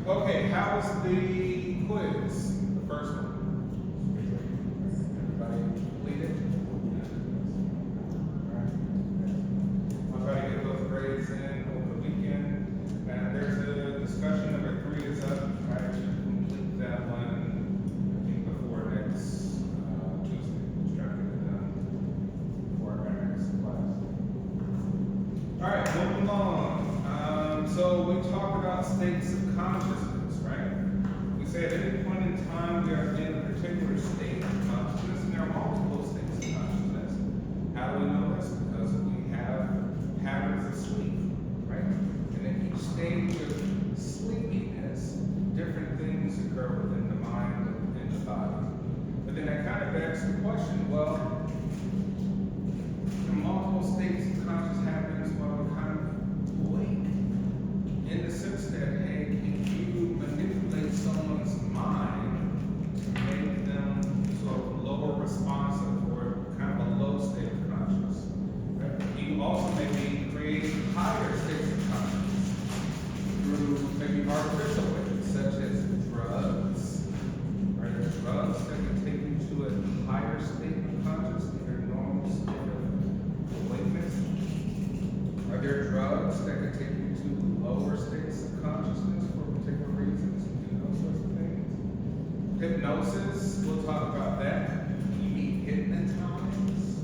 Okay, how was the quiz? The first one. Everybody completed? All right. I'll try to get those grades in over the weekend. And there's a discussion number 3 is up. I should complete that one, I think, before next Tuesday. Just trying to get it done before our next class. All right, moving along. So we talked about states of consciousness, right? We say at any point in time we are in a particular state of consciousness, and there are multiple states of consciousness. How do we know this? Because we have patterns of sleep, right? And in each stage of sleepiness, different things occur within the mind and the body. But then that kind of begs the question, well, the multiple states of consciousness happens while we're kind of awake. In the sense that, hey, can you manipulate someone's mind to make them sort of lower responsive or kind of a low state of consciousness? Right? You also maybe create higher states of consciousness through maybe artificial ways, such as drugs. Are there drugs that can take you to a higher state of consciousness than your normal state of awakeness? Are there drugs that can take you to lower states of consciousness for particular reasons? You know, those sorts of things. Hypnosis, we'll talk about that. You be hypnotized.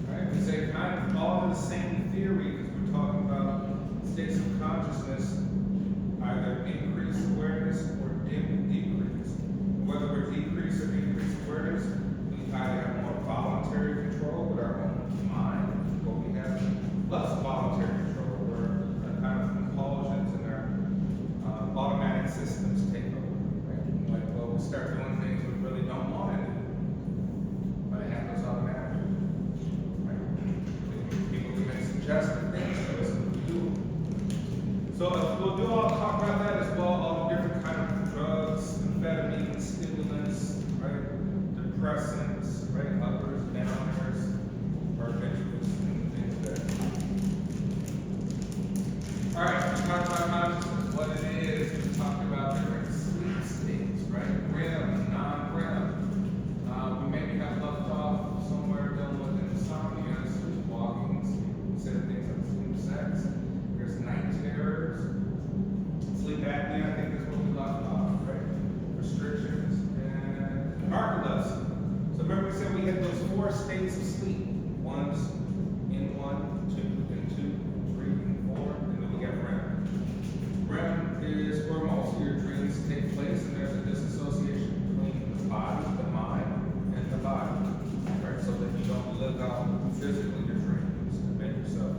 Right? We say kind of all the same theory because we're talking about states of consciousness, either increased awareness or decrease. Whether we're decreased or increased awareness, we either have more voluntary control with our own mind, or we have less voluntary control, where kind of compulsions and our automatic systems take over. Right? Like, well, we start doing things we really don't want to do, but it happens automatically. Right? People can make suggestive things to us and we do. So we'll talk about that as well, all the different kind of drugs, amphetamines, stimulants, right? Depressants, right? Uppers, downers, barbiturates, and things like that. All right, we talked about consciousness, what it is. We talked about different sleep states, right? REM, non-REM. We maybe have left off somewhere dealing with insomnia, sleepwalking, consider things like sleep sex. There's night terrors, sleep apnea, I think is what we left off, right? Restrictions, and narcolepsy. So remember we said we had those 4 states of sleep. One's in 1, 2, and 2, 3, and 4, and then we got REM. REM is where most of your dreams take place, and there's a disassociation between the body, the mind, and the body. Right? So that you don't live out physically your dreams and make yourself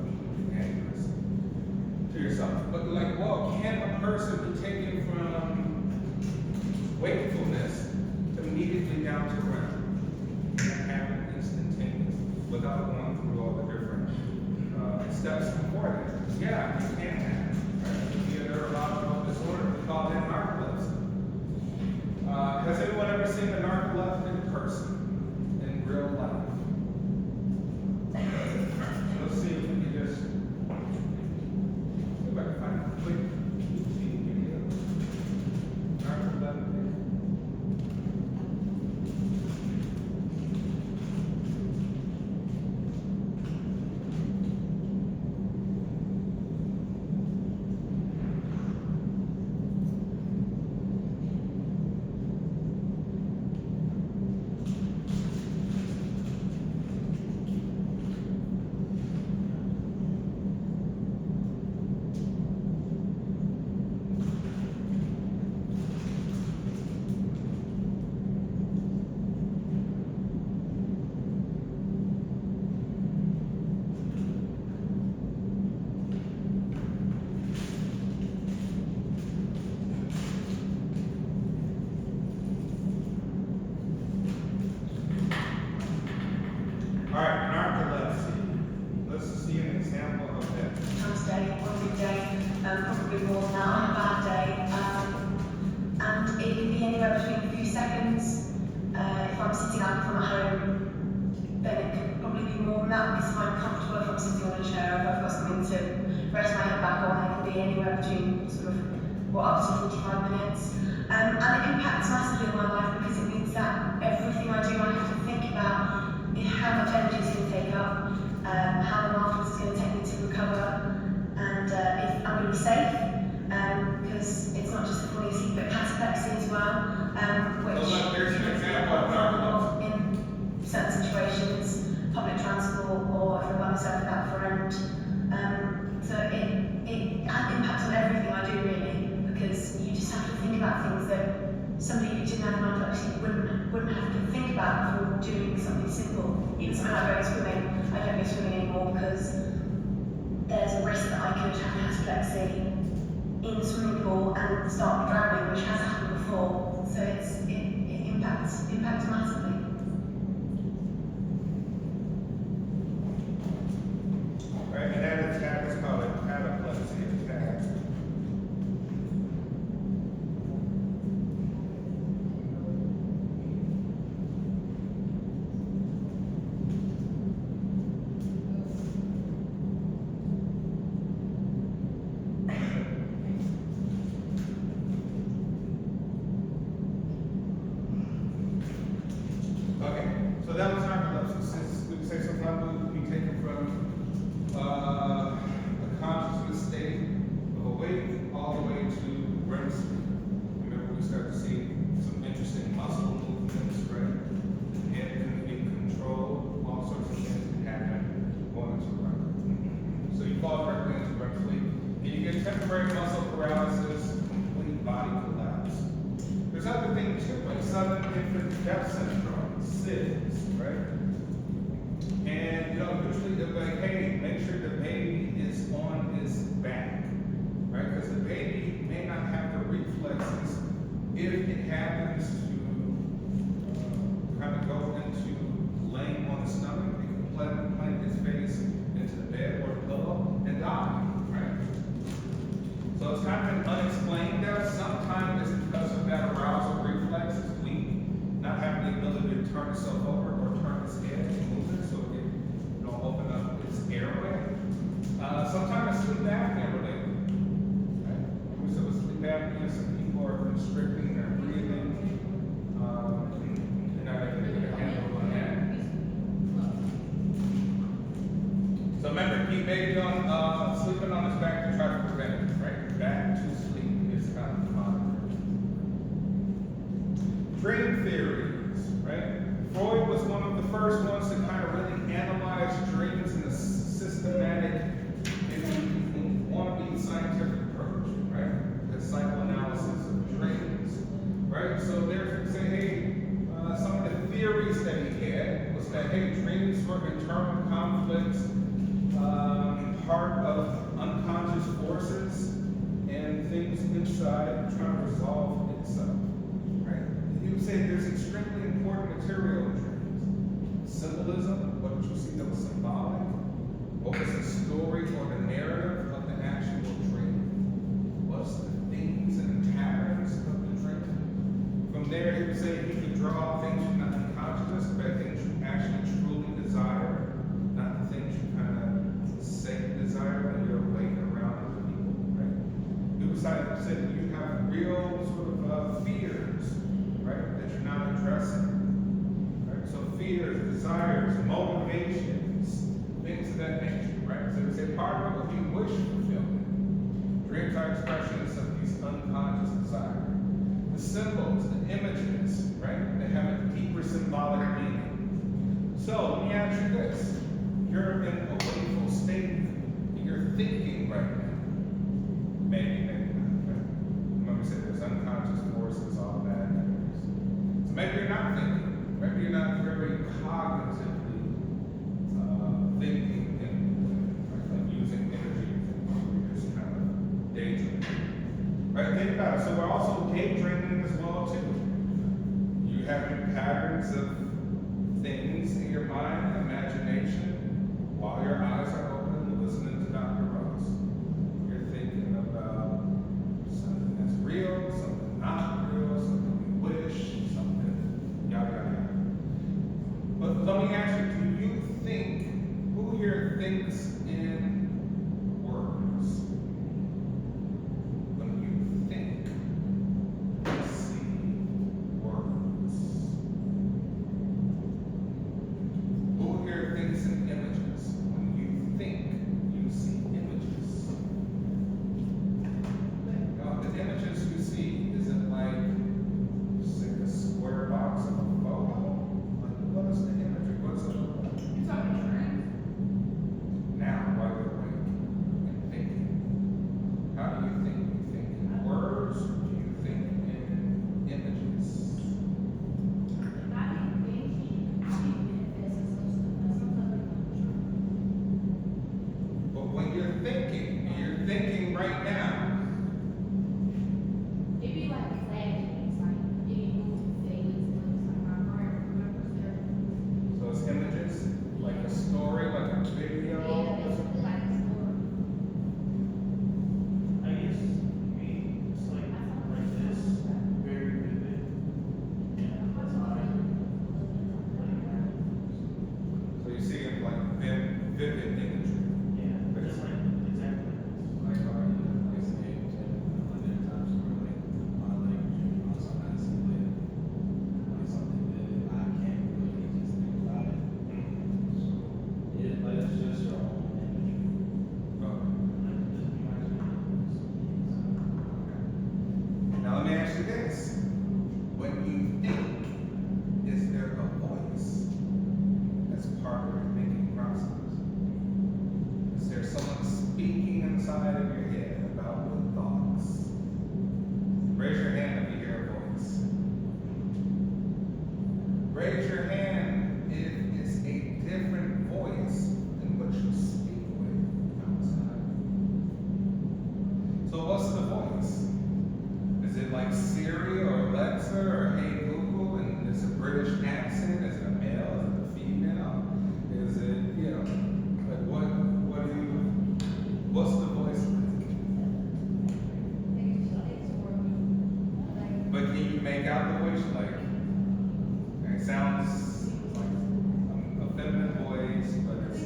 dangerous to yourself. But like, well, can a person be taken from wakefulness immediately down to REM? Can that happen instantaneously without going through all the different steps before that? Yeah, it can happen. Right? It could be a neurological disorder. We call that narcolepsy. Has anyone ever seen a narcoleptic person in real life? Let's see if we can just go back and find a quick YouTube video. Narcoleptic. All right, narcolepsy. Let's see an example of that. Nice day, on a good day, probably more than that on a bad day. And it can be anywhere between a few seconds. If I'm sitting up from home, then it could probably be more than that because I'm comfortable if I'm sitting on a chair, if I've got something to rest my head back on. It can be anywhere between sort of or up to 45 minutes. And it impacts massively on my life because it means that everything I do, I have to think about how much energy it's going to take up, how long afterwards it's going to take me to recover, and if I'm going to be safe, because it's not just the falling asleep, but cataplexy as well, which there's an example of narcolepsy. in certain situations, public transport, or if I'm by myself without a friend. So it has impact on everything I do really, because you just have to think about things that somebody who didn't have narcolepsy wouldn't have to think about before doing something simple. Even something like going swimming, I don't go swimming anymore because there's a risk that I could have cataplexy in the swimming pool and start drowning, which has happened before. So it impacts massively. Right, and that attack is called a cataplexy attack. Okay, so that was narcolepsy. Since we say sometimes we be taken from a consciousness state of awake all the way to REM sleep. Remember, we start to see some interesting muscle movements, right? Head can be controlled, all sorts of things can happen going into REM. So you fall directly into REM sleep, and you get temporary muscle paralysis, complete body collapse. There's other things too, like sudden infant death syndrome, SIDS, right? And usually they're like, hey, make sure the baby is on his back, right? Because the baby may not have the reflexes if it happens to kind of go into laying on the stomach. It can plant its face into the bed or the pillow and die, right? So it's kind of an unexplained death. Sometimes it's because of that arousal reflex is weak, not having the ability to turn itself over or turn its head and move it so it can open up its airway. Sometimes it's sleep apnea related. Right? We said with sleep apnea, some people are constricting their breathing. They're not able to get a handle on that. So remember, keep baby on sleeping on his back to try to prevent it, right? Back to sleep is kind of the monitor. Dream theories, right? Freud was one of the first ones to kind of really analyze dreams in a systematic, if you want to be scientific approach, right? The psychoanalysis of dreams, right? So therefore, say, hey, some of the theories that he had was that, hey, dreams were internal conflicts, part of unconscious forces, and things inside trying to resolve itself, right? He would say there's extremely important material in dreams. Symbolism, what did you see that was symbolic? What was the story or the narrative of the actual dream? What's the themes and the patterns of the dream? From there, he would say you could draw things from the unconscious, but things you actually truly desire, not the things you kind of say you desire when you're awake and around other people, right? He would say that you have real sort of fears, right, that you're not addressing. Right? So fears, desires, motivations, things of that nature, right? So it's a part of it would be wish fulfillment. Dreams are expressions of these unconscious desires. The symbols, the images, right? They have a deeper symbolic meaning. So let me ask you this. You're in a wakeful state, and you're thinking right now. Maybe not. Right? Remember we said there's unconscious forces, automatic areas. So maybe you're not thinking. Maybe you're not very cognitively thinking and using energy. You're just kind of daydreaming. Right? Think about it. So we're also daydreaming as well too. You having patterns of things in your mind, imagination, while your eyes are open, listening to Dr. Ross. You're thinking about something that's real, something not real, something you wish, something yada yada yada. But let me ask you, do you think, who here thinks in words? When you think, let me ask you this. When you think, is there a voice that's part of your thinking process? Is there someone speaking inside of your head about what thoughts? Raise your hand if you hear a voice. Raise your hand if it's a different voice than what you speak with outside. So what's the voice? Is it like Siri or Alexa or Hey Google, and it's a British accent? Is it a male? Is it a female? Is it, like what's the voice like? But can you make out the voice? Like, it sounds like a feminine voice, but it's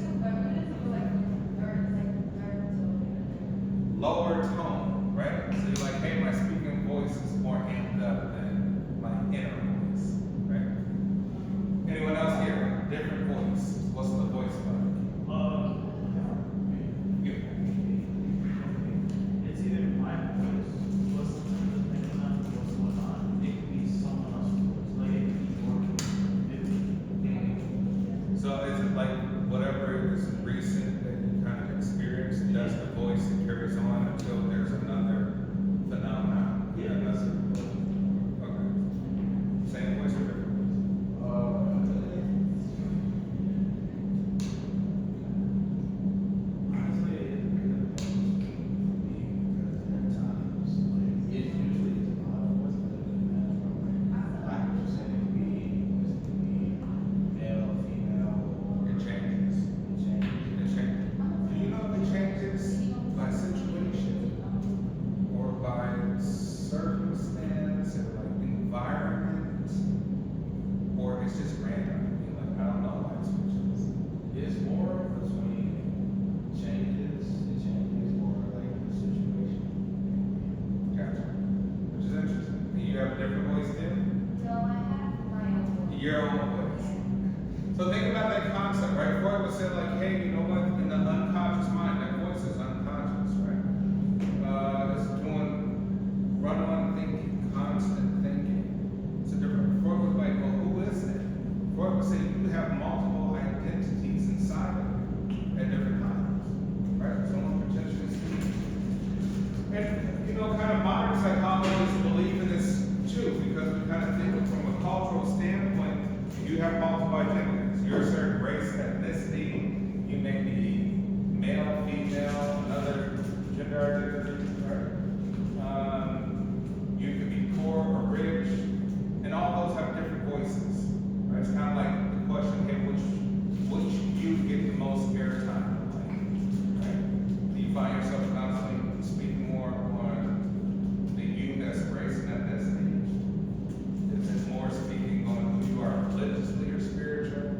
lower tone, right? So you're like, hey, my speaking voice is more amped up than my inner voice, right? Anyone else here? Different voice. What's the voice like? You. It's either my voice, what's going on. It could be someone else's voice, like it could be working. So is it like whatever is recent that you kind of experienced, that's the voice that carries on until there's another phenomenon? Yeah. Okay. Same voice or different voice? Honestly, it could be because there are times, like, it usually is a lot of what's like 5% it could be male, female, or It changes. it changes. It changes. Do you know if it changes by situation or by circumstance or like environment, or it's just random? You're like, I don't know why it switches. It's more between changes, it changes more like the situation. Gotcha. Which is interesting. Do you have a different voice too? Your own voice. So think about that concept, right? Freud would say like, hey, you know what? In the unconscious mind, that voice is unconscious, right? It's doing run-on thinking, constant thinking. It's a different. Freud was like, well, who is it? Freud would say you have multiple identities inside of you at different times, right? Someone potentially speaking. And kind of modern psychologists believe in this too, because we kind of think from a cultural standpoint, you have multiple identities. You're a certain race, ethnicity, you may be male, female, another gender identity, right? You could be poor or rich, and all those have different voices. Right? It's kind of like the question, hey, which you get the most airtime in life? Right? Do you find yourself constantly speaking more on the you that's race and ethnicity? Is it more speaking on who you are religiously or spiritual?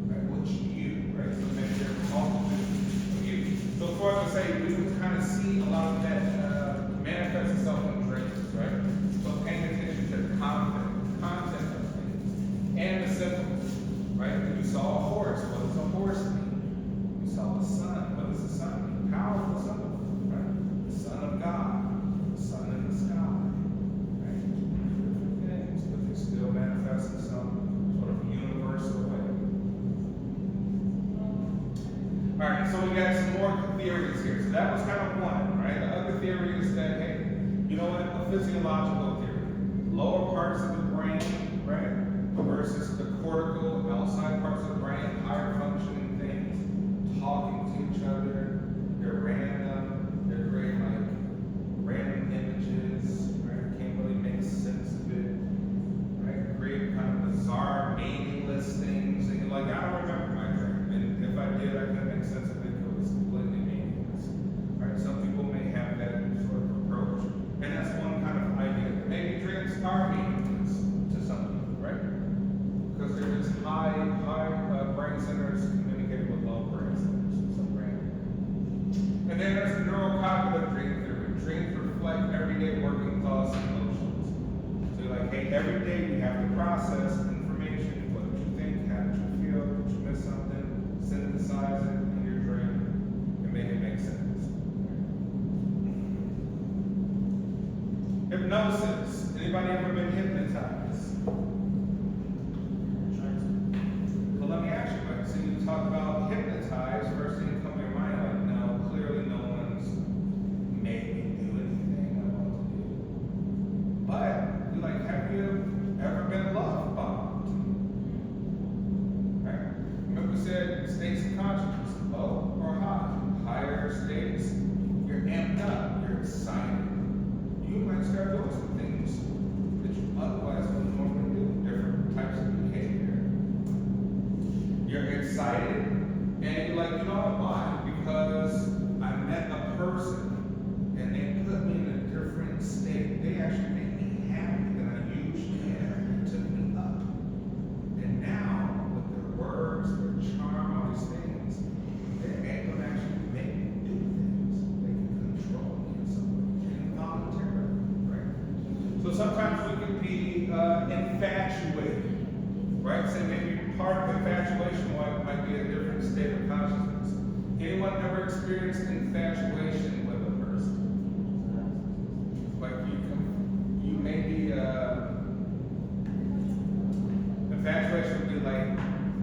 Right? Which you, right? So maybe there's a multitude of you. So Freud would say we would kind of see a lot of that manifest itself in dreams, right? So paying attention to the content of things and the symbols, right? You saw a horse. What does a horse mean? You saw the sun. What does the sun mean? Powerful symbol, right? The Son of God, the sun in the sky, right? Different things, but they still manifest in some sort of universal way. All right, so we got some more theories here. So that was kind of one, right? The other theory is that, hey, you know what? A physiological theory. Lower parts of the brain, right? Versus the cortical, outside parts of the brain, higher functioning things, talking to each other. They're random. They're creating like random images, right? Can't really make sense of it, right? Create kind of bizarre, meaningless things. And you're like, I don't remember my dream. And if I did, I couldn't make sense of it because it was completely meaningless. Right? Some people may have that sort of approach. And that's one kind of idea. Maybe dreams are meaningless to some people, right? Because they're just high brain centers communicating with low brain centers in some random way. And then there's the neurocognitive dream theory. Dreams reflect everyday working thoughts and emotions. So you're like, hey, every day you have to process information. What did you think? How did you feel? Did you miss something? Synthesize it in your dream and make it make sense. Hypnosis. Anybody ever been hypnotized? Well, let me ask you, like, so you talk about hypnotized, first thing that comes to your mind, like, no, clearly no one's made me do anything I want to do. But, you like, have you ever been love bombed? Right? Remember we said states of consciousness, low or high. Higher states, you're amped up, you're excited. You might start doing some things that you otherwise wouldn't normally do, different types of behavior. You're excited, and you're like, you know why? Because I met a person, and they put me in a different state. They actually made me happy than I usually am, and took me up. And now, with their words, their charm, all these things, they're able to actually make me do things. They can control me in some way, involuntarily, right? So sometimes we can be infatuated, right? Say maybe part of infatuation might be a different state of consciousness. Anyone ever experienced infatuation with a person? Like you maybe infatuation would be like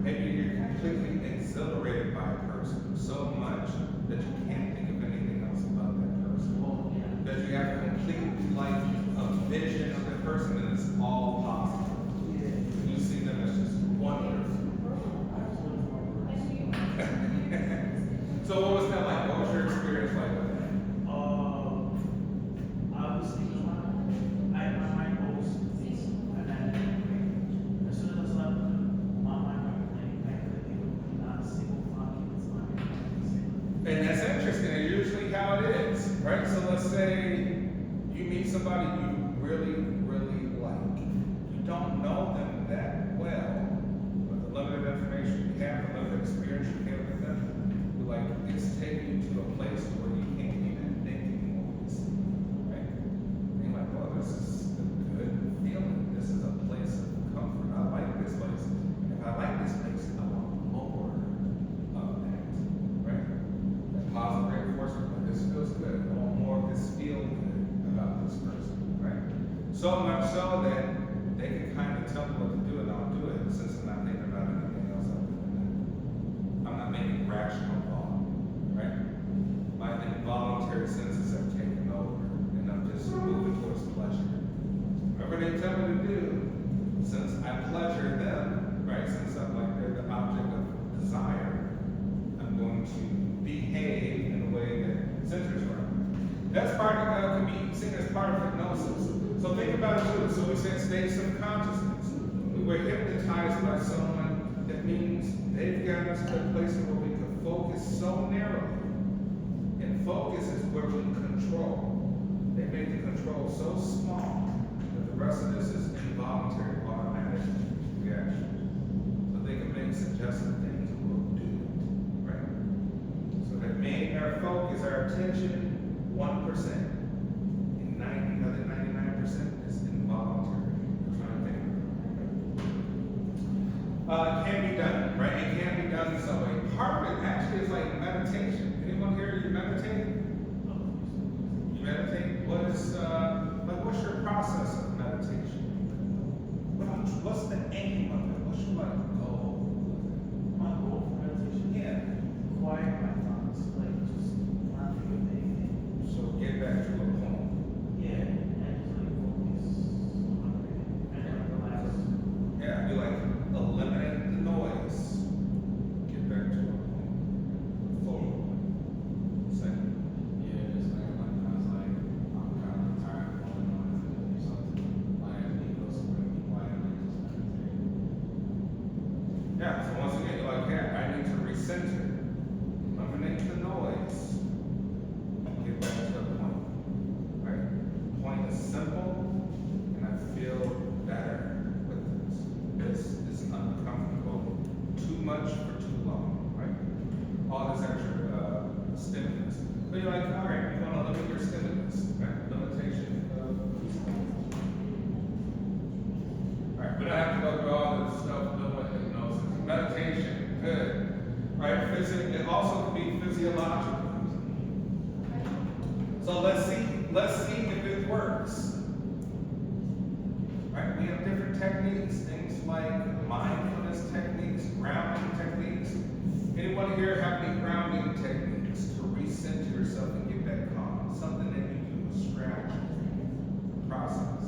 maybe you're completely exhilarated by a person so much that you can't think of anything else about that person. That you have completely like a vision of that person and it's all positive. You see them as just wonderful. So what was that like? What was your experience like with that? Obviously, my mind goes and then as soon as I left, my mind went blank. I couldn't think of not a single thought in its mind. And that's interesting, and usually how it is, right? So let's say you meet somebody you really, really like. You don't know them that well, but the limited information you have, the limited experience you have with them, like it's taking you to a place where you can't even think anymore, right? And you're like, well, this is a good feeling. This is a place of comfort. I like this place. And if I like this place, I want more of that, right? That positive reinforcement, like this feels good. I want more of this feel good about this person, right? So much so that they can kind of tell me what to do and I'll do it since I'm not thinking about anything else other than that. I'm not making rational thought, right? My involuntary senses have taken over and I'm just moving towards pleasure. Whatever they tell me to do, since I pleasure them, right? Since I'm like they're the object of desire, I'm going to behave in a way that centers around me. That's part of, can be seen as part of hypnosis. So think about it too. So we said states of consciousness. We were hypnotized by someone that means they've gotten us to a place where we can focus so narrowly. And focus is where we control. They make the control so small that the rest of this is involuntary, automatic reaction. So they can make suggestive things and we'll do it, right? So that made our focus, our attention, 1%. And 90, other 99% is involuntary. I'm trying to think. It can be done, right? It can be done in some way. Part of it actually is like meditation. Anyone here, you meditate? You meditate? What's your process of meditation? What's the aim of it? What's your goal? My goal for meditation? Yeah. Quiet my thoughts, like just not think of anything. So get back to a point. Yeah, and just like focus on breathing and like relax. Yeah, you like eliminate the noise. Get back to a point. Full. Same. Yeah, it's like I was like, I'm kind of tired of all the noise and do something. Like, I need to go somewhere and be quiet and just meditate. Yeah, so once again, you're like, yeah, I need to recenter. Eliminate the noise. Get back to the point. Right? The point is simple, and I feel better with this. This is uncomfortable too much for too long, right? All this extra stimulus. But you're like, all right, you want to limit your stimulus, right? Limitation of all right, we don't have to go through all this stuff doing with hypnosis. Meditation, good. Right? It also can be physiological. So let's see if it works. techniques, things like mindfulness techniques, grounding techniques. Anyone here have any grounding techniques to recenter yourself and get back calm? Something that you do, a strategy, process.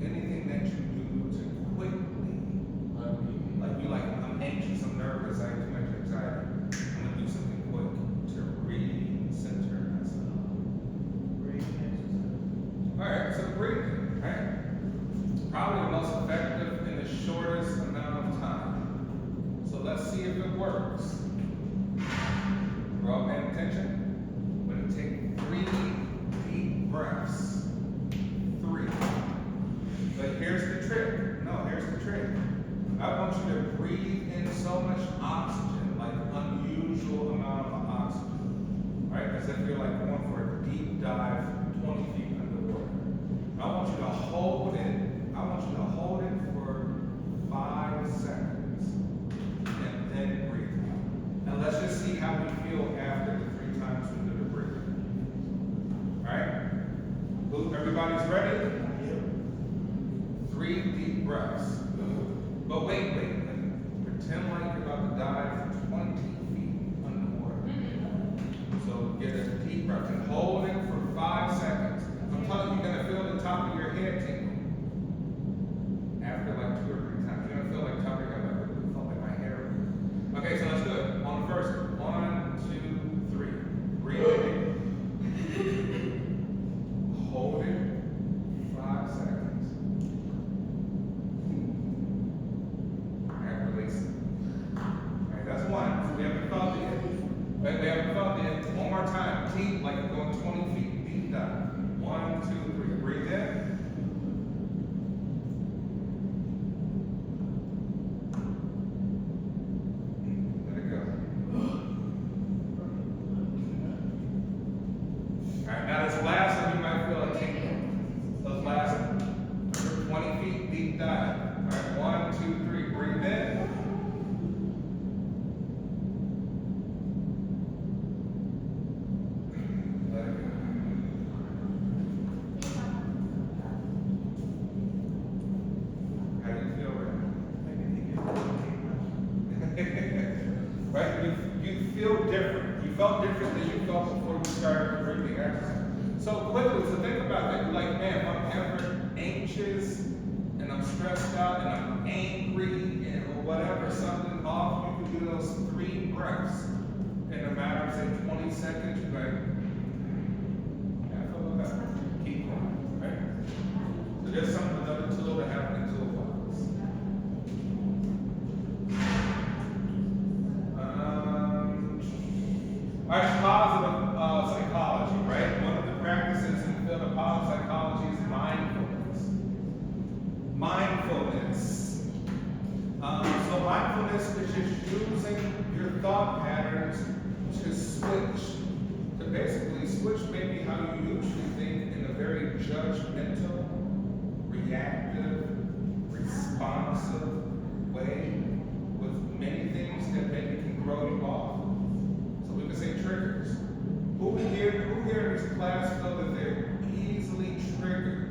Anything that you do to quickly, like you like, I'm anxious, I'm nervous, I have too much anxiety. I'm gonna do something quick to recenter myself. Alright, so breathing, right? Probably the most effective in the shortest amount of time. So let's see if it works. We're all paying attention? We're gonna take 3 deep breaths. 3. But here's the trick. No, here's the trick. I want you to breathe in so much oxygen, like unusual amount of oxygen. Right? As if you're like going for a deep dive 20 feet underwater. I want you to hold it. I want you to hold it for 5 seconds. And then breathe out. And let's just see how we feel after the 3 times we do the breathing. Alright? Everybody's ready? 3 deep breaths. But wait. Pretend like you're about to dive 20 feet underwater. So get a deep breath and hold it for 5 seconds. I'm telling you, you're gonna feel the top of your head tingle. After like 2 or 3 times, you're gonna feel like top of your head, like it felt like my hair. Okay, so let's do it. On the first one. 1, 2, 3. Breathe in. Hold it. 5 seconds. And release it. Alright, that's 1. We haven't felt it yet. Wait, we haven't felt it yet. One more time. Deep, like you're going 20 feet. Deep dive. 1, 2, 3. Breathe in. Let it go. Alright, now this last one you might feel a tingle. Those last 20 feet deep dive. Alright, 1, 2, 3. Breathe in. Let it go. How do you feel right now? Right? You feel different. You felt different than you felt before you started the breathing exercise. So quickly, so think about that. You're like, man, if I'm ever anxious and I'm stressed out and I'm angry and or whatever, something off, you can do those 3 breaths in a matter of say 20 seconds. You're like, yeah, I feel better. Keep going, right? So there's another tool to have in the toolbox. All right, positive psychology, right? One of the practices in the field of positive psychology is mindfulness. Mindfulness. So mindfulness is just using your thought patterns to switch, to basically switch maybe how you usually think in a very judgmental, reactive, responsive way with many things that maybe can throw you off. So we can say triggers. Who here in this class feel that they're easily triggered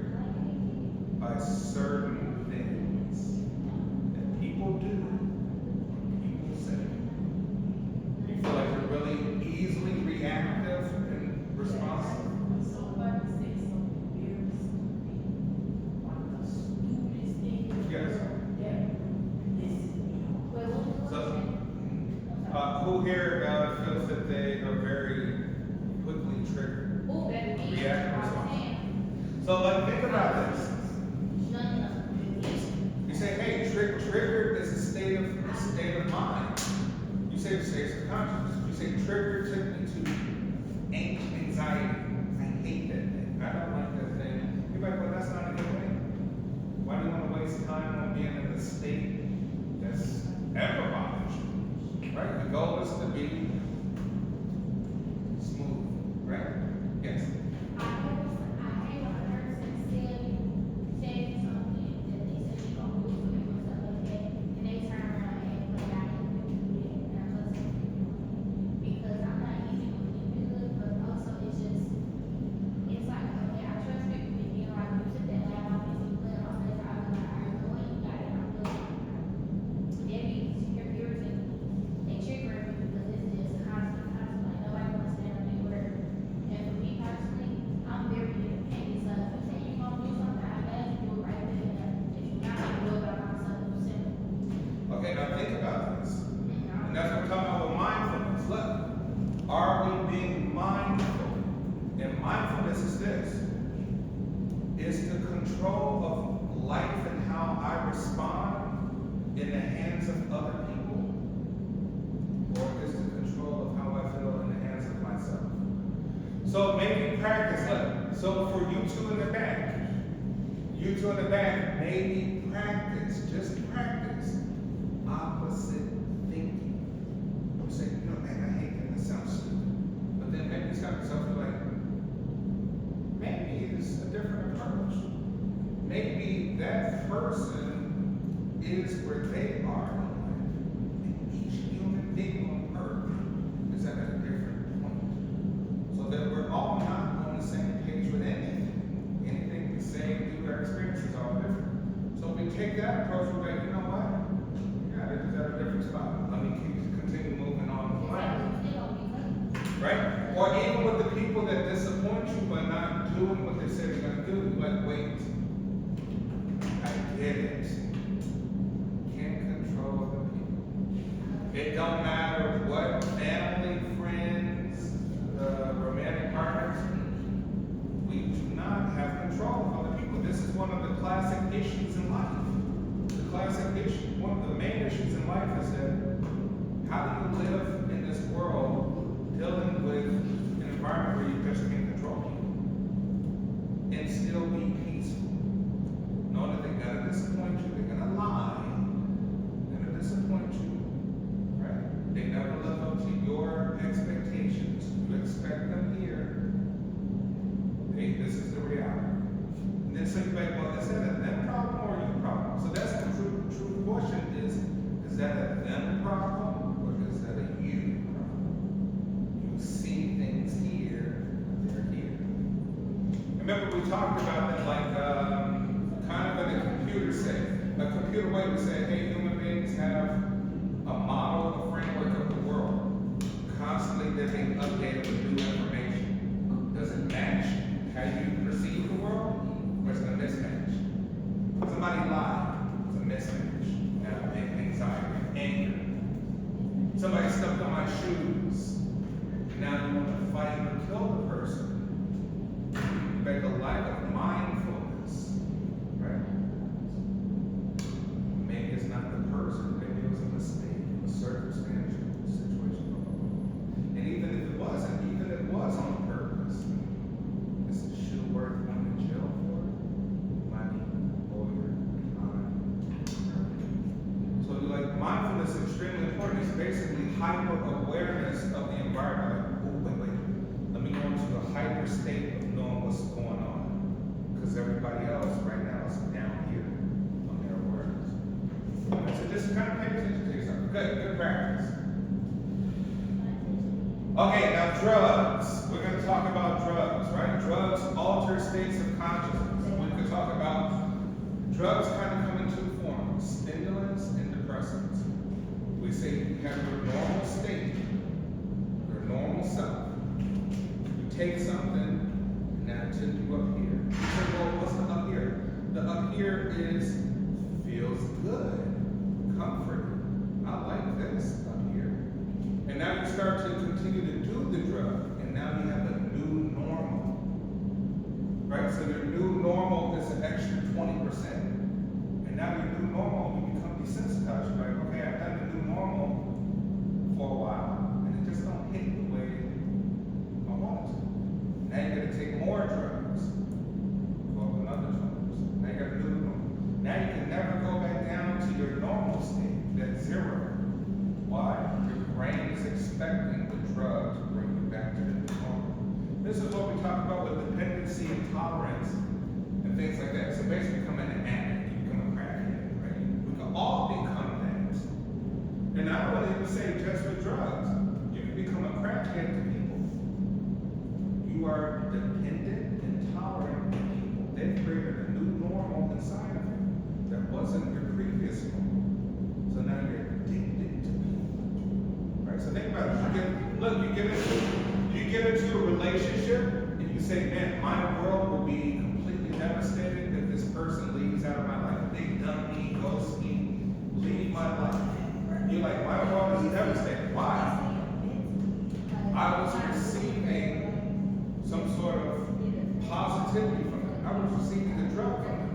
by certain things that people do, people say? You feel like you're really easily reactive and responsive? Yes. So, who here feels that they are very quickly triggered? React responsive. So, like, think about this. You say, hey, triggered is a state of mind. You say states of consciousness. You say trigger took me to anxiety. I hate that thing. I don't like that thing. You're like, well, that's not a good thing. Why do you want to waste time on being in a state that's ever bothers you? Right? The goal is to be smooth, right? Yes. Because I'm not easy with people, but also it's just control of life and how I respond in the hands of other people? Or is the control of how I feel in the hands of myself? So maybe practice, look. So for you two in the back, maybe practice, just practice opposite thinking. You say, you know, man, I hate that, that sounds stupid. But then maybe stop yourself and like, maybe it's a different approach. Maybe that person is where they are in life. And each human being on earth is at a different point. So that we're all not on the same page with anything. Anything we say, do, our experience is all different. So if we take that approach, we're like, you know what? Yeah, this is at a different spot. Let me continue moving on with life. Right? Or even with the people that disappoint you by not doing what they said they're going to do, you're like, wait, I get it. Can't control the people. It don't matter what family, friends, romantic partners, we do not have control of other people. This is one of the classic issues in life. The classic issue, one of the main issues in life is that how do you live in this world dealing with an environment where you just can't control people and still be peaceful? Knowing that they're gonna disappoint you, they're gonna lie, they're gonna disappoint you, right? They never live up to your expectations. You expect them here. Hey, this is the reality. And then so you're like, well, is that a them problem or a you problem? So that's the true question is that a them problem or is that a you problem? You see things here, but they're here. Remember we talked about that like kind of in a computer setting. A computer way we say, hey, human beings have a model, a framework of the world, constantly they're being updated with new information. Does it match how you perceive the world, or is it a mismatch? Somebody lied, it's a mismatch. Now I have anxiety, anger. Somebody stepped on my shoes. Now you want to fight or kill the person. You make a life of mindfulness, right? Maybe it's not the person, maybe it was a mistake, a circumstantial situation. And even if it wasn't, even if it was on purpose, is the shoe worth going to jail for? Money, lawyer, time. So you're like, mindfulness is extremely important. It's basically hyper-awareness of the environment. Like, oh, wait. Let me go into a hyper state of knowing what's going on. Because everybody else right now is down here on their awareness. So just kind of pay attention to yourself. Good practice. Okay, now drugs. We're going to talk about drugs, right? Drugs alter states of consciousness. We could talk about drugs kind of come in two forms, stimulants and depressants. We say you have your normal state, your normal self. You take something, and now it took you up here. You say, well, what's the up here? The up here is feels good, comforting. I like this up here. And now you start to continue to do the drug, and now you have a new normal. Right? So your new normal is an extra 20%. And now your new normal, you become desensitized. You're like, okay, I've done the new normal for a while, and it just don't hit the way I want it to. Now you gotta take more drugs. Go up another drugs. Now you gotta do the normal. Now you can never go back down to your normal state, that zero. Why? Your brain is expecting the drug to bring you back to the normal. This is what we talk about with dependency and tolerance and things like that. So basically becoming an addict, you become a crackhead, right? We can all become that. And I don't even say just with drugs. You can become a crackhead to people. You are dependent and tolerant to people. They've created a new normal inside of you that wasn't your previous normal. So now you're addicted to people. Right? So think about it. You get into a relationship and you say, man, my world will be completely devastated if this person leaves out of my life. If they dump me, ghost me, leave my life. You're like, my world is devastated. Why? I was receiving some sort of positivity from them. I was receiving the drug from them.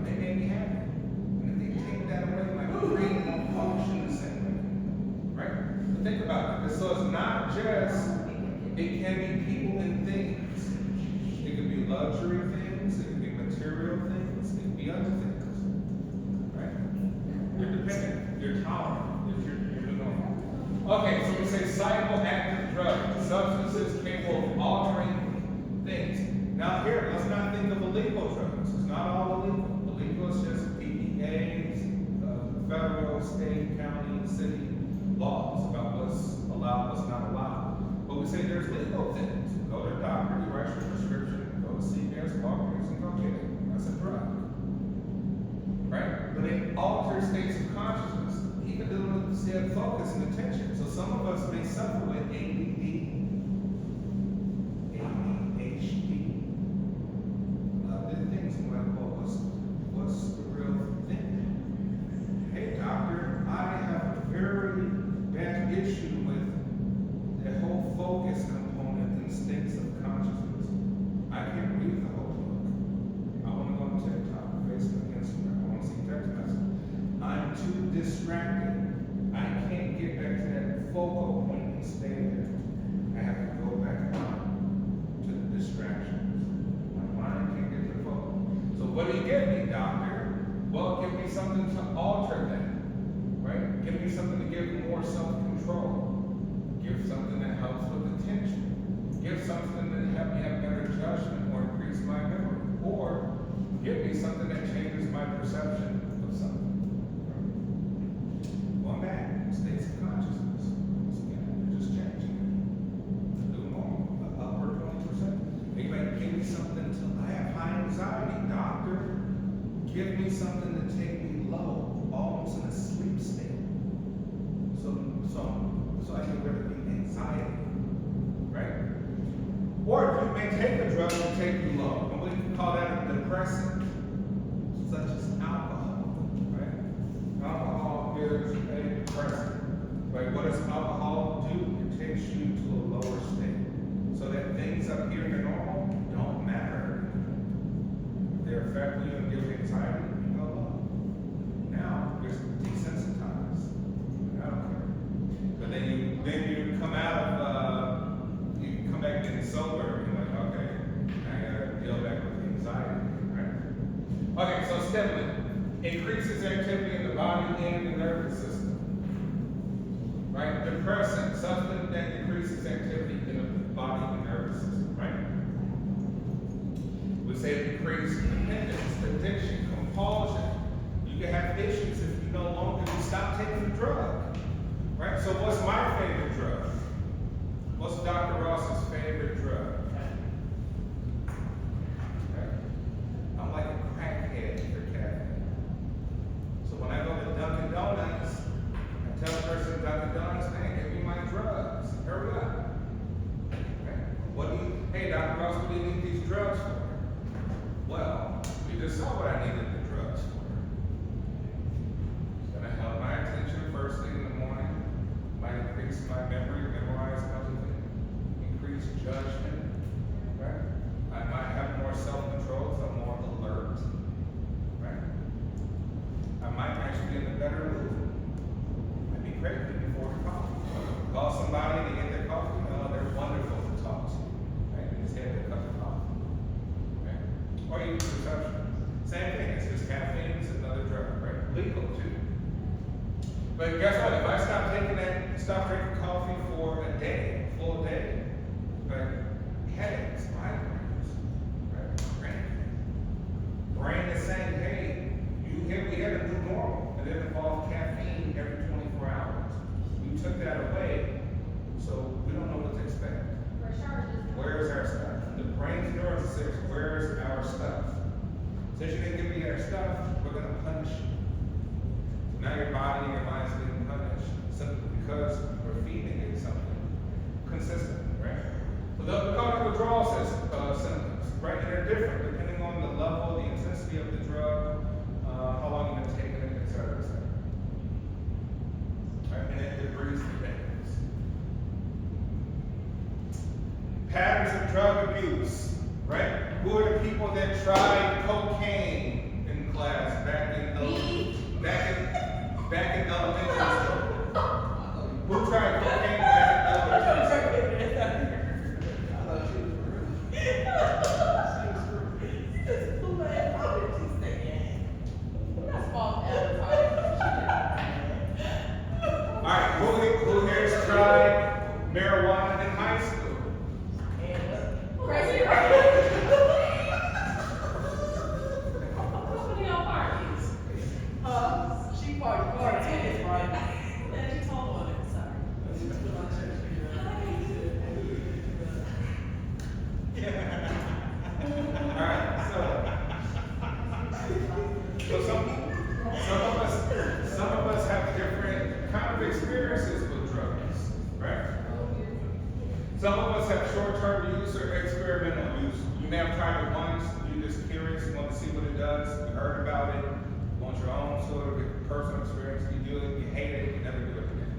So it's not just, it can be people and things. It can be luxury things, it can be material things, it can be other things. Right? You're dependent, you're tolerant, you're normal. Okay, so we say psychoactive drugs, substances capable of altering things. Now here, let's not think of illegal drugs. It's not all illegal. Illegal is just PEAs, federal, state, county, city laws about what's allowed, what's not allowed. But we say there's legal things. Go to a doctor, he writes your prescription, go to CVS, Walgreens, and go get it. That's a drug. Right? But it alters states of consciousness, even dealing with the focus and attention. So some of us may suffer with ADD, ADHD. Other things like, well, what's the real thing? Hey, doctor, I have a very bad issue with the whole focus component in states of consciousness. I can't read the whole book. I want to go on TikTok, Facebook, Instagram. I want to see text messages. I'm too distracted. I can't get back to that focal point and stay there. I have to go back to the distractions. My mind can't get to the focal. So what do you give me, doctor? Well, give me something to alter that. Right? Give me something to give more self-control. Give something that helps with attention. Give something that helps me have better judgment or increase my memory. Or give me something that changes my perception of something. One back, states of consciousness. They're just changing it. The new normal, upward 20%. They might give me something to, I have high anxiety, doctor. Give me something to take me low, almost in a sleep state. So I can rid of the anxiety, right? Or you may take a drug to take you low, and we can call that a depressant, such as alcohol, right? Alcohol is a depressant, right? What does alcohol do? It takes you to a lower state, so that things up here in the normal don't matter. They're affecting you and give you anxiety, you go low. Now you're desensitized. I don't care. But then you come out of you come back getting sober, and you're like, okay, I gotta deal back with the anxiety, right? Okay, so stimulant increases activity in the body and the nervous system. Right? Depressant, something that increases activity in the body and nervous system, right? We say it increases dependence, addiction, compulsion. You can have issues if you no longer stop taking the drug. Right? So what's my favorite drug? What's Dr. Ross's favorite drug? Right? I'm like a crackhead for caffeine. So when I go to Dunkin' Donuts, I tell the person at Dunkin' Donuts, man, give me my drugs. Hurry up. Right? Hey, Dr. Ross, what do you need these drugs for? Well, we just saw what I needed the drugs for. It's gonna help my attention first thing in the morning. Might increase my memory, memorize everything, increase judgment, right? I might have more self-control, so I'm more alert, right? I might actually be in a better mood. I'd be great before the coffee. Call somebody to get their coffee, they're wonderful to talk to, right? You just get their cup of coffee, right? Or you use perception. Same thing, it's just caffeine, it's another drug, right? Legal too. But guess what? If I stop drinking coffee for a day, full day, right? Headaches, migraines, right? Brain is saying, hey, we hit a new normal, and it involves caffeine every 24 hours. We took that away, so we don't know what to expect. Where's our stuff? The brain's neurons says, where's our stuff? Since you didn't give me our stuff, we're going to punish you. Now your body and your mind's being punished simply because we're feeding it something consistent, right? So they'll call it withdrawal symptoms, right? And they're different depending on the level, the intensity of the drug, how long you've been taking it, et cetera, et cetera. Right? And it breeds dependence. Patterns of drug abuse, right? Who are the people that tried cocaine in class back in elementary school? Who tried cocaine back in So some of us have different kind of experiences with drugs, right? Some of us have short-term use or experimental use. You may have tried it once, you're just curious, you want to see what it does, you heard about it, you want your own sort of personal experience, you do it, you hate it, you never do it again.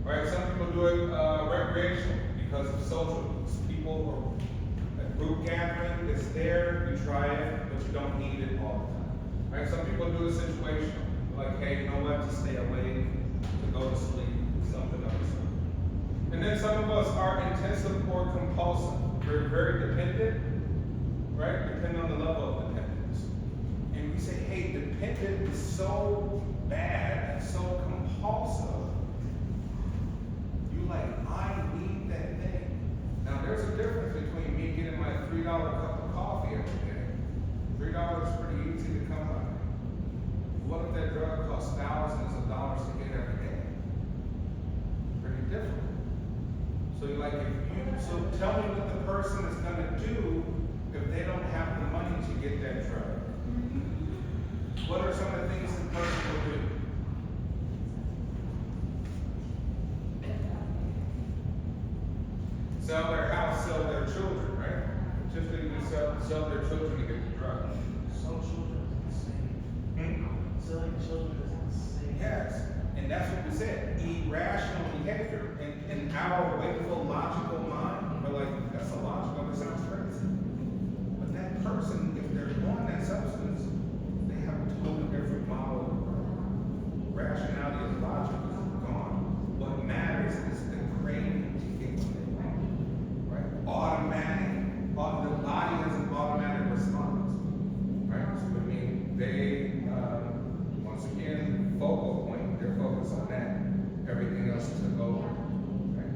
Right? Some people do it recreational because of social use. People or a group gathering, it's there, you try it, but you don't need it all the time. Right? Some people do it situational. Like, hey, you know what, to stay awake, to go to sleep, something else. And then some of us are intensive or compulsive. We're very dependent, right? Depending on the level of dependence. And we say, hey, dependent is so bad and so compulsive. You like, I need that thing. Now there's a difference between me getting my $3 cup of coffee every day. $3 is pretty easy to come by. What if that drug costs thousands of dollars to get every day? Pretty different. So you're like, so tell me what the person is going to do if they don't have the money to get that drug. What are some of the things the person will do? Sell their house, sell their children, right? Typically we sell their children to get the drug. Some children is insane. Selling children is insane. Yes, and that's what we said, irrational behavior. In our wakeful, logical mind, we're like, that's illogical, that sounds crazy. But that person, if they're on that substance, they have a totally different model of the world. Rationality and logic is gone. What matters is the craving to get what they want. Right? The body has an automatic response. Right? So I mean, they, once again, focal point, they're focused on that. Everything else took over. Right?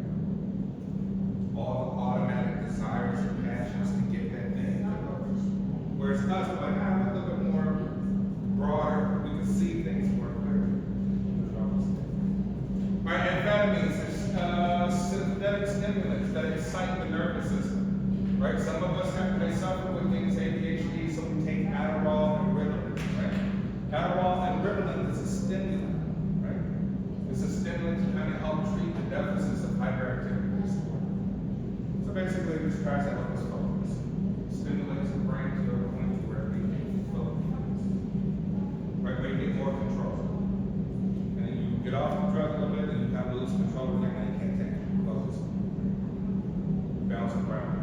All the automatic desires and passions to get that thing took over. Whereas us, we're like, a little bit more broader, we can see things more clearly. Right, amphetamines are synthetic stimulants that excite the nervous system. Right? Some of us they suffer with things ADHD, so we take Adderall and Ritalin. Right? Adderall and Ritalin is a stimulant. It's a stimulant to kind of help treat the deficits of hyperactivity disorder. So basically, it just tries to help us focus. Stimulates the brain to a point where we can focus. Right, where you get more control. And then you get off the drug a little bit, and you kind of lose control again, and you can't take focus. Bounce around.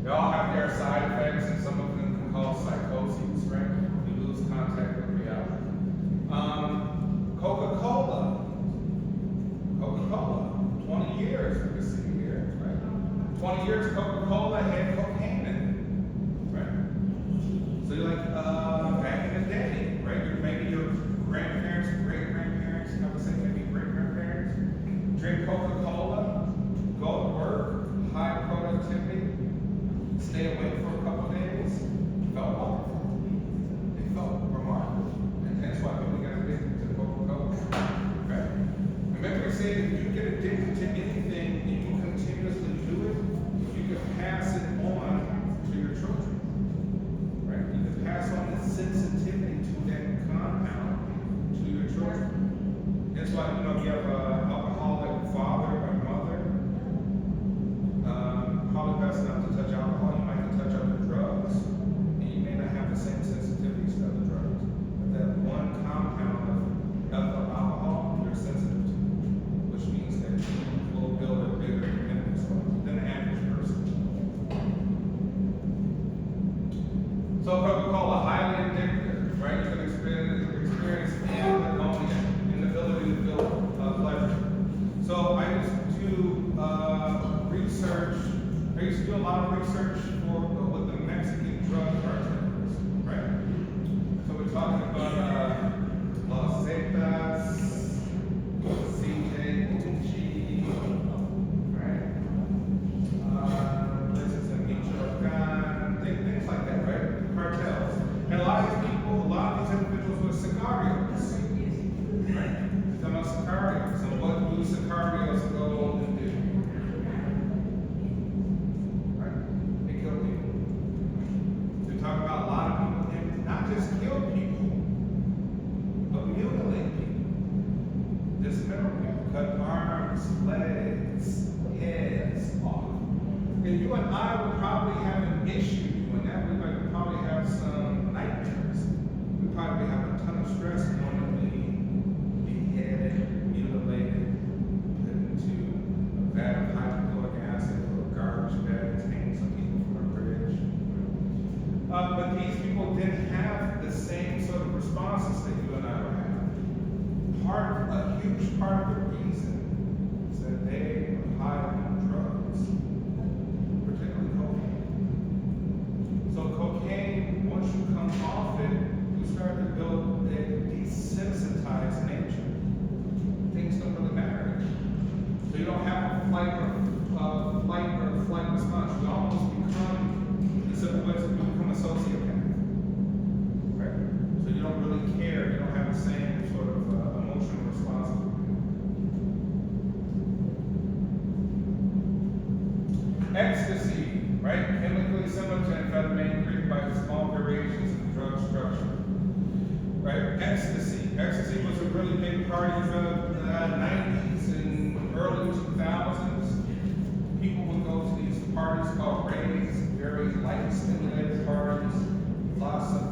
They all have their side effects, and some of them can cause psychoses, right? You lose contact with reality. Coca-Cola, 20 years we can see here, right? 20 years Coca-Cola had cocaine in it, right? So you're like, back in the day, right? Maybe your grandparents, great-grandparents, I would say maybe great-grandparents, drink Coca-Cola, go to work, high productivity, stay awake for a couple days, felt wonderful. They felt remarkable. And that's why people get addicted to Coca-Cola. Okay? Remember we said if you get addicted to anything and you continuously do it, you can pass it on to your children. Right? You can pass on the sensitivity to that compound to your children. That's why, you have an alcoholic father or mother, probably best not to touch alcohol. You might have to touch other drugs, and you may not have the same sensitivities to other drugs. That one compound of ethyl alcohol you're sensitive to, which means that you will build a bigger dependence than the average person. So Coca-Cola, highly addictive, right? You can experience anhedonia, inability to feel pleasure. So I used to do a lot of research with the Mexican drug cartels, right? So we're talking about Los Zetas, CJ, right? Places in Michoacan, things like that, right? Cartels. And a lot of these individuals were sicarios, right? Some are sicarios. And what do sicarios go and do? Talk about a lot of people huge part of the reason is that they are high on drugs, particularly cocaine. So cocaine, once you come off it, you start to build a desensitized nature. Things don't really matter. So you don't have a flight or flight response. You almost become, in simple ways, you become a sociopath. Right? So you don't really care. You don't have the same sort of emotional response. Ecstasy, right? Chemically similar to amphetamine, created by small variations in the drug structure. Right? Ecstasy was a really big party drug in the 90s and early 2000s. People would go to these parties called raves, very light stimulated parties, lots of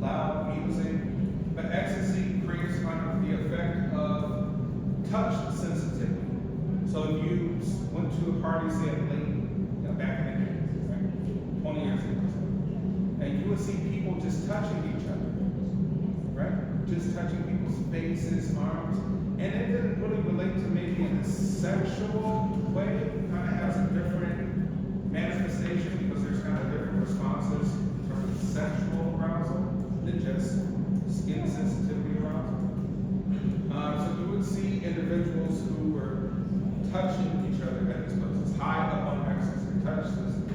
loud music. But ecstasy creates kind of the effect of touch sensitivity. So if you went to a party, say at late, back in the day, right? 20 years ago, and you would see people just touching each other. Right? Just touching people's faces, arms, and it didn't really relate to maybe in a sexual way. It kind of has a different manifestation because there's kind of different responses in terms of sexual arousal than just skin sensitivity arousal. So you would see individuals who were touching each other at these places, high up on ecstasy, touch sensitivity.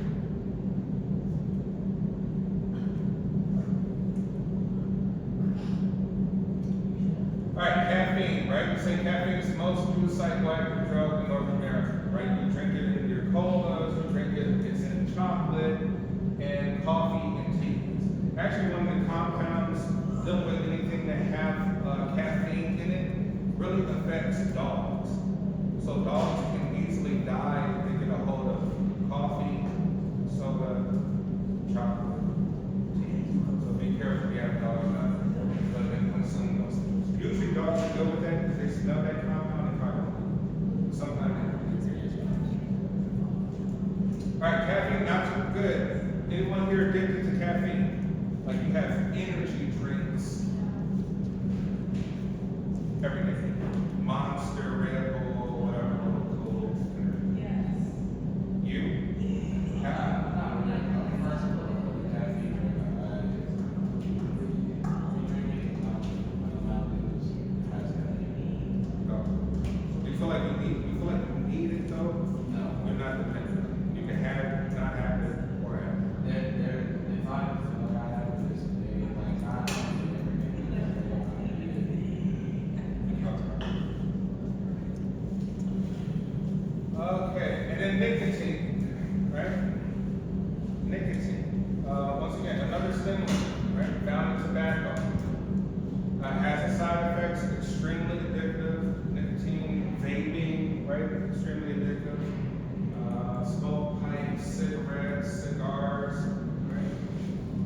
Alright, caffeine, right? We say caffeine is the most used psychoactive drug in North America, right? You drink it in your colas, you drink it, it's in chocolate, and coffee and teas. Actually, one of the compounds dealing with anything that have caffeine in it really affects dogs. So dogs can easily die if they get a hold of coffee, soda, chocolate, tea. So be careful if you have dogs not let them consume those things. Usually dogs will go with that because they smell that compound and probably won't. Sometimes they don't. Alright, caffeine not too good. Anyone here addicted to caffeine? Like you have energy drinks every day. Monster, Red Bull, whatever, cool. Yes. You? You feel like you need it though? No. You're not dependent. You can have it, not have it, or have it. If I feel like I have this, they like I don't do Okay, and then nicotine, right? Nicotine. Once again, another stimulant, right? Found in tobacco. Has a side effects, extremely addictive. Nicotine, vaping, right? Extremely addictive. Smoke, pipes, cigarettes, cigars, right?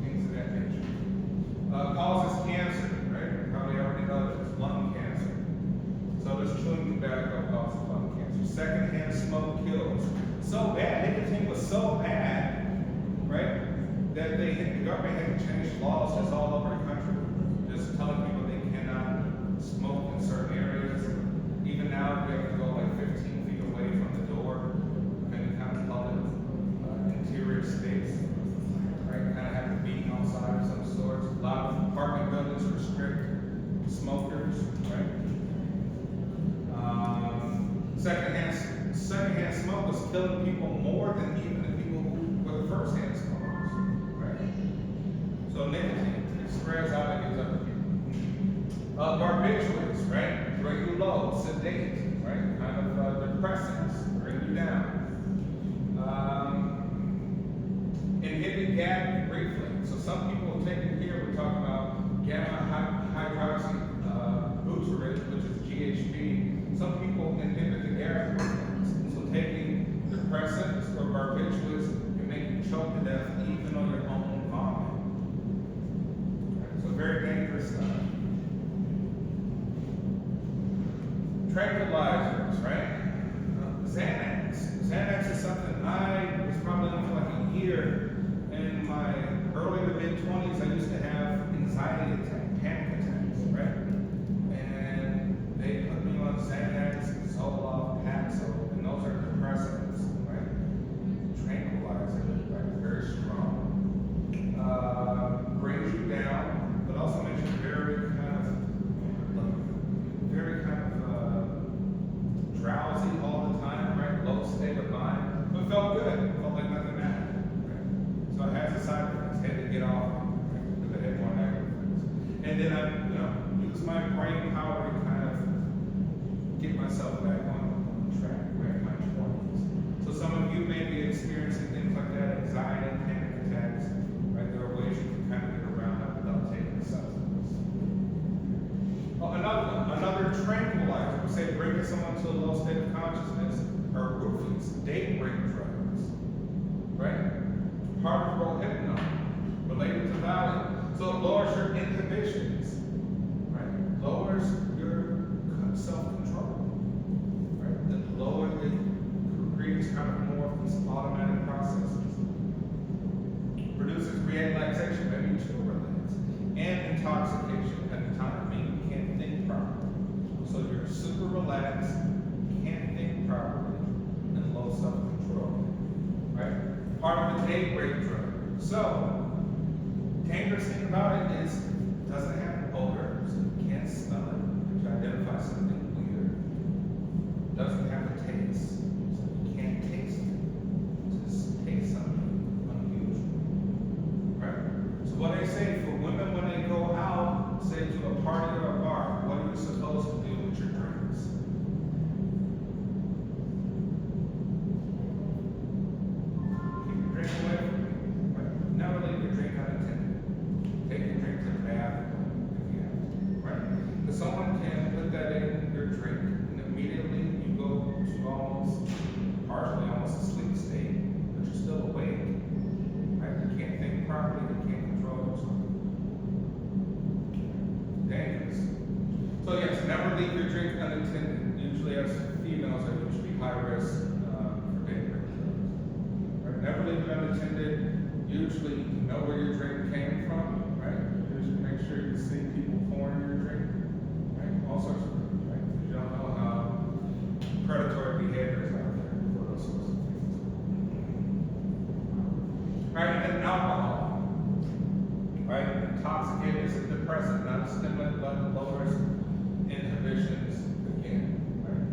Things of that nature. Causes cancer, right? You probably already know this, lung cancer. So does chewing tobacco causes lung cancer. Secondhand smoke kills. So bad, nicotine was so bad, right? That the government had to change laws just all over the country. Just telling people they cannot smoke in certain areas. Even now, we have to go like 15 feet away from the door of any kind of public interior space. Right? Kind of have to be outside of some sorts. A lot of apartment buildings restrict smokers, right? Secondhand smoke was killing people more than even the people who were the first-hand smokers, right? So nicotine, it spreads out and gives other people. Barbiturates, right? Bring you low, sedate, right? Kind of depressants, bring you down. Inhibit GABA reflex. So some people take it here, we're talking about gamma hydroxybutyrate, which is GHB. Some people inhibit the GABA reflex. So taking depressants or barbiturates can make you choke to death even on your own vomit. Right? So very dangerous stuff. Tranquilizers, right? Xanax. Xanax is something I was probably on for like a year. In my early to mid 20s, I used to have anxiety attacks, panic attacks, right? And they put me on And then I, use my brain power to kind of get myself back on track. We're in my 20s. So some of you may be experiencing things like that, anxiety, panic attacks, right? There are ways you can kind of get around that without taking substance. Oh, another tranquilizer. We say bringing someone to a low state of consciousness or roofies, date break drugs, right? Part of rohypnol, related to Valium. So it lowers your inhibitions, right? Lowers your self-control, right? It creates kind of more of these automatic processes. Produces relaxation, maybe too relaxed, and intoxication at the time, meaning you can't think properly. So you're super relaxed, can't think properly, and low self-control, right? Part of the date break drug. So, dangerous thing about it is it doesn't have odor, so you can't smell it, which identifies something weird. It doesn't have a taste, so you can't taste it. Just taste something unusual, right? So what they say for women when they go out, say to a party or a bar, what are you supposed to do with your drinks? Keep your drink away from you. Right? Never leave your drink unattended. Take your drink to the bathroom if you have to, right? Because someone can put that in your drink, and immediately you go to partially almost a sleep state, but you're still awake, right? You can't think properly, you can't control yourself. Dangerous. So yes, never leave your drink unattended. Usually as females are usually high risk for date break drugs. Right? Never leave it unattended. Usually know where your drink came from, right? Usually make sure you see people pouring your drink, right? All sorts of things, right? You don't know how predatory behavior is out there for those sorts of things. Right? And then alcohol, right? Intoxicating is a depressant, not a stimulant, but it lowers inhibitions again, right?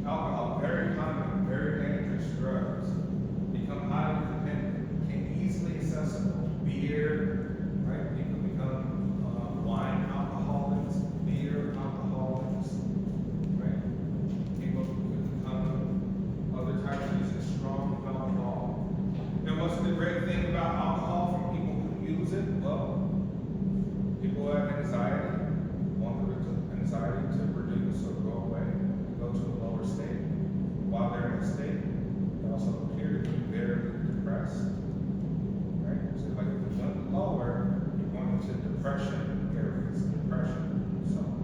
Alcohol, very common, very dangerous drugs. Become highly dependent, can easily accessible. Beer, right? People become wine alcoholics, beer alcoholics, right? People can become other types of using strong alcohol. And what's the great thing about alcohol for people who use it? Well, people who have anxiety, want the anxiety to reduce or go away, go to a lower state. While they're in a state, they also appear to be very depressed. Right? So like if you went lower, you're going into depression areas, depression zone.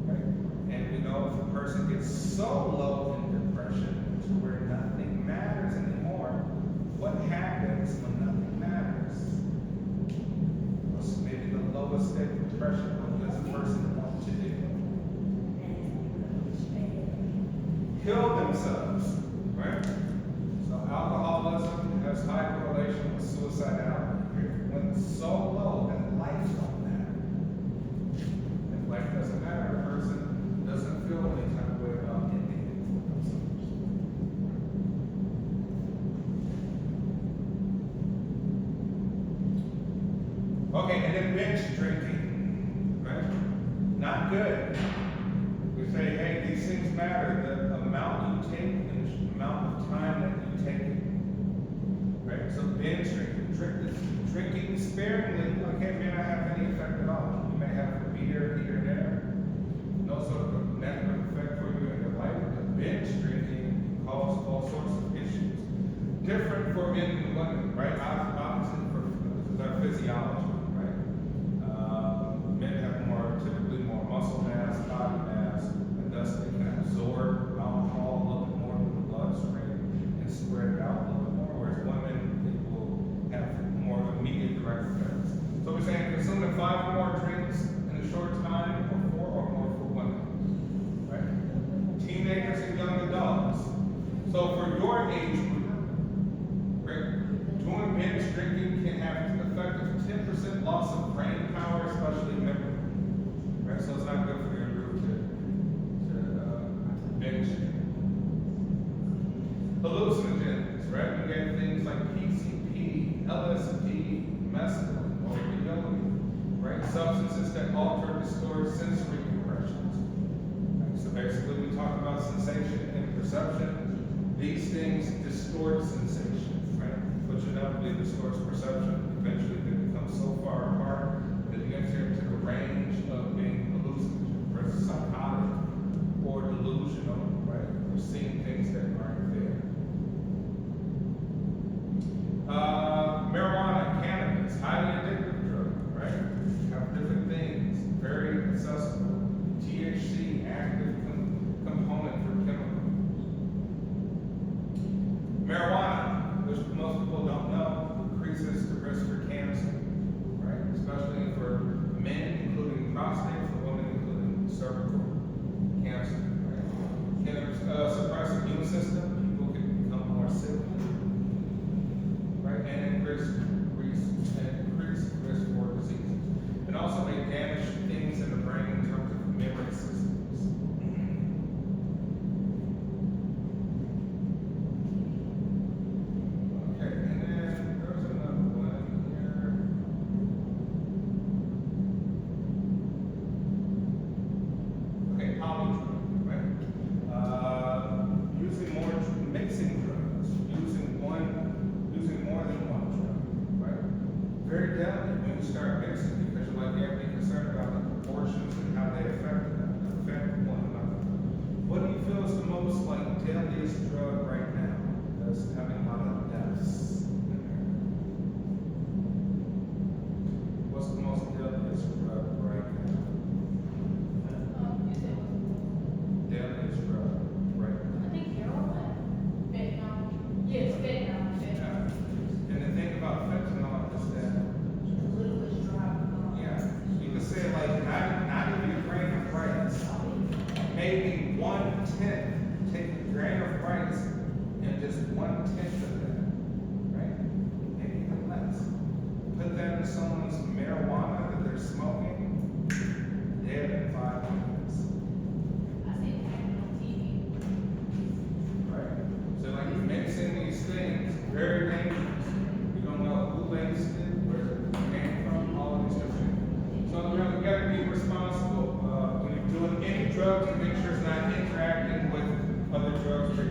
Right? And we know if a person gets so low in depression to where nothing matters anymore, what happens when nothing matters? What's maybe the lowest state of depression? What does a person want to do? Kill themselves, right? So alcoholism has high correlation with suicidality. When it's so low that life don't matter. If life doesn't matter, a person doesn't feel any type of way about anything for themselves. Okay, and then binge drinking, right? Not good. We say, hey, these things matter. The amount you take and the amount of time that you take it. Right? So binge drinking sparingly, okay, may not have any effect at all. You may have a beer here and there. No sort of a negative effect for you in your life. But binge drinking can cause all sorts of issues. Different for men and women, right? Obviously for their physiology. Men have typically more muscle mass, body mass, and thus they can absorb alcohol a little bit more than the bloodstream and spread it out a little bit more, whereas women, it will have more immediate direct effects. So we're saying consuming 5 or more drinks in a short time, or 4 or more for women, right? Teenagers and young adults. So for your age group, right, doing binge drinking can have an effect of 10% loss of brain power, especially memory. Right? So it's not good for your group to binge. Hallucinogens, right? We get things like PCP, LSD, mescaline. alter, distort sensory impressions. Right? So basically, we talk about sensation and perception. These things distort sensation, right? Which inevitably distorts perception. Eventually, they become so far apart that you enter into the range of being hallucinated, psychotic, or delusional, right? Or seeing things that aren't there. Marijuana, cannabis, highly addictive drug, right? Have different things, very accessible. THC, active component for chemicals. Marijuana, which most people don't know, increases the risk for cancer, right? Especially for men, including prostate, for women, including cervical cancer, right? Can it suppress the immune system? People can become more sick, right? And increase risk for diseases. And also may damage things in the brain in terms of memory systems. Okay, and then there's another one here. Okay, polydrug, right? Mixing drugs, using more than one drug, right? Very deadly when you start mixing, because you're like, you have to be concerned about the proportions and how they affect one another. What do you feel is the most like deadliest drug right now that's having a lot of deaths in there? What's the most deadliest drug right now? Deadliest drug right now. I think heroin, fentanyl. Yes, fentanyl. And the thing about fentanyl is that, Littlest drop. yeah, you can say like not even a grain of rice, maybe 1/10, take a grain of rice and just 1/10 of that, right? Maybe even less. Put that in someone's marijuana that they're smoking, dead in 5 minutes. I see it on TV. Right? So like mixing these things, very dangerous. You don't know who laced it, where it came from, all of these different things. So we gotta be responsible when you're doing any drug to make sure it's not interacting with other drugs that